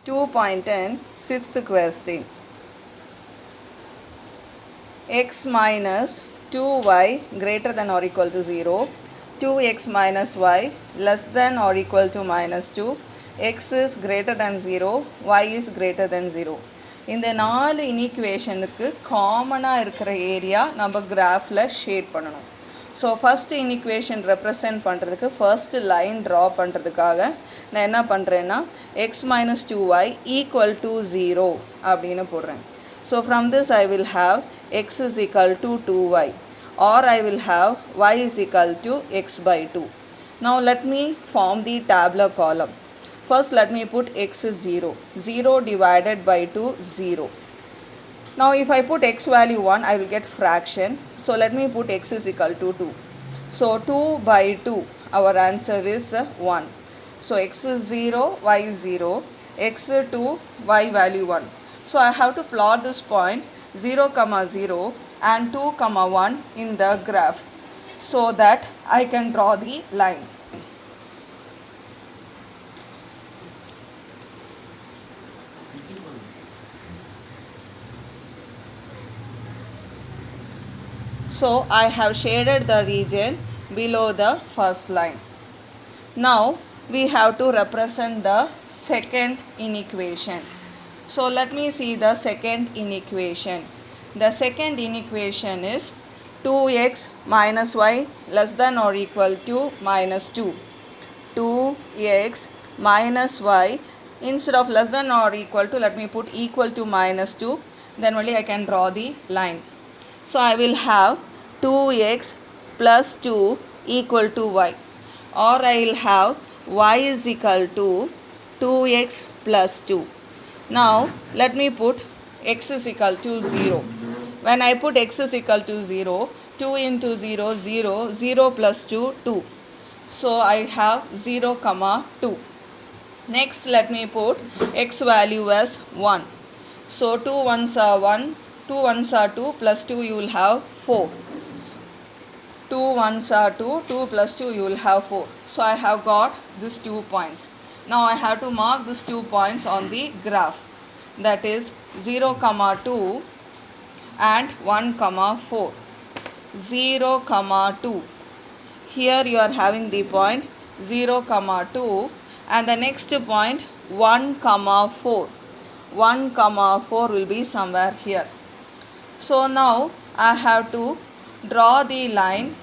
2.10 sixth question. X minus 2y greater than or equal to 0, 2x minus y less than or equal to minus 2, x is greater than 0, y is greater than 0. இந்த 4 இனிக்குவேஷனுக்கு காமனாக இருக்கிற area நம்ம கிராஃபில் shade பண்ணணும். So first இனிக்குவேஷன் represent பண்ணுறதுக்கு first line draw பண்ணுறதுக்காக நான் என்ன பண்ணுறேன்னா X minus 2y equal to 0 அப்படின்னு போடுறேன். So from this I will have x is equal to 2y, or I will have y is equal to x by 2. Now let me form the tabular column. First let me put x is 0. 0 divided by 2, 0. Now if I put x value 1, I will get fraction. So let me put x is equal to 2. So 2 by 2, our answer is 1. So x is 0, y is 0, x is 2, y value 1. So I have to plot this point 0, 0 and 2, 1 in the graph so that I can draw the line. So I have shaded the region below the first line. Now we have to represent the second inequation. So let me see the second inequation. The second inequation is 2x minus y less than or equal to minus 2. 2x minus y, instead of less than or equal to, let me put equal to minus 2. Then only I can draw the line. So I will have 2x plus 2 equal to y, or I will have y is equal to 2x plus 2. Now let me put x is equal to 0. When I put x is equal to 0, 2 into 0, 0, 0 plus 2, 2. So I have 0, 2. Next let me put x value as 1. So 2 ones are 1, 2 ones are 2, plus 2 you will have 4. 2 ones are 2, 2 plus 2 you will have 4. So I have got these 2 points. Now I have to mark these 2 points on the graph, that is 0, 2 and 1, 4. 0, 2. Here you are having the point 0, 2 and the next point 1, 4. 1, 4 will be somewhere here. So now I have to draw the line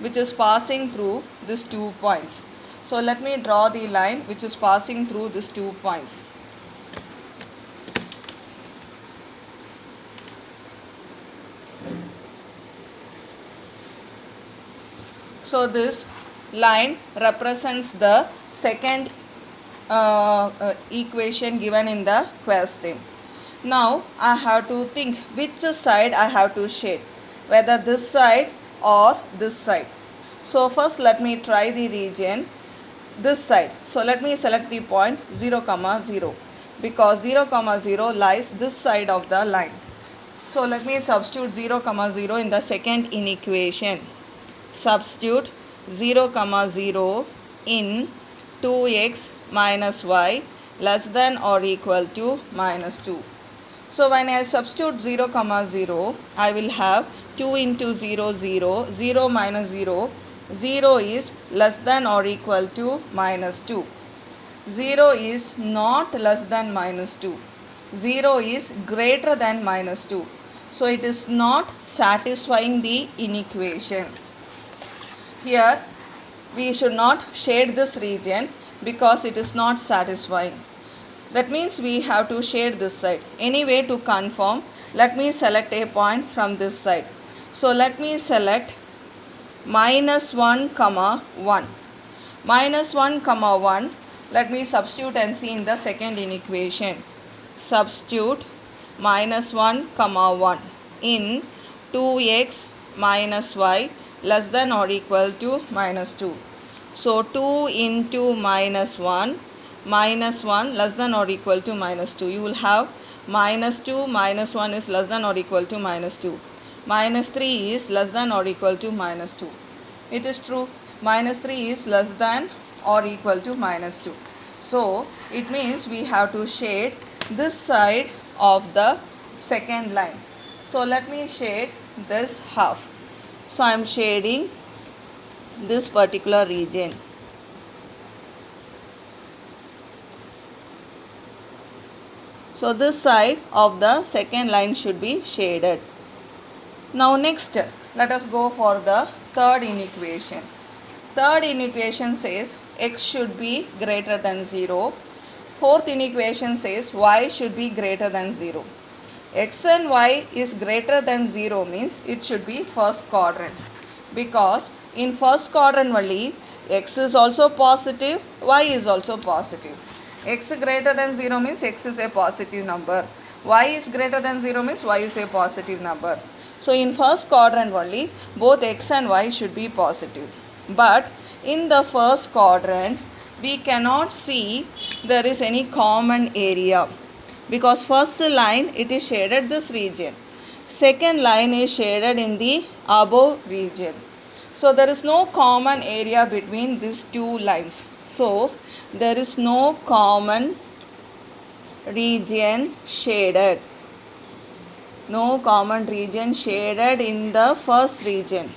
which is passing through these 2 points. So let me draw the line which is passing through these 2 points. So this line represents the second equation given in the question. Now I have to think which side I have to shade, whether this side or this side. So first let me try the region this side. So let me select the point 0, 0, because 0, 0 lies this side of the line. So let me substitute 0, 0 in the second inequation. Substitute 0, 0 in 2x minus y less than or equal to minus 2. So when I substitute 0, 0, I will have 2 into 0, 0, 0 minus 0. 0 is less than or equal to minus 2. 0 is not less than minus 2. 0 is greater than minus 2. So it is not satisfying the inequation. Here we should not shade this region because it is not satisfying. That means we have to shade this side. Anyway, to confirm, let me select a point from this side. So let me select minus 1, 1. Minus 1, 1. Let me substitute and see in the second inequation. Substitute minus 1, 1 in 2x minus y less than or equal to minus 2. So 2 into minus 1 less than or equal to minus 2. You will have minus 2 minus 1 is less than or equal to minus 2. Minus 3 is less than or equal to minus 2. It is true. Minus 3 is less than or equal to minus 2. So it means we have to shade this side of the second line. So let me shade this half. So I am shading this particular region. So this side of the second line should be shaded. Now next, let us go for the third inequation. Third inequation says x should be greater than 0. Fourth inequation says y should be greater than 0. X and y is greater than 0 means it should be first quadrant, because in first quadrant only x is also positive, y is also positive. X greater than 0 means x is a positive number. Y is greater than 0 means y is a positive number. So in first quadrant only both x and y should be positive. But in the first quadrant we cannot see there is any common area, because first line it is shaded this region, second line is shaded in the above region. So there is no common area between these two lines. So there is no common region shaded. No common region shaded in the first region.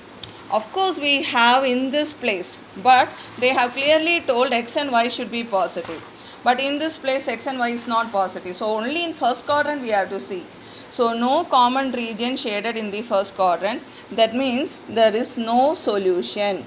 Of course we have in this place, but they have clearly told x and y should be positive. But in this place x and y is not positive. So only in first quadrant we have to see. So no common region shaded in the first quadrant. That means there is no solution.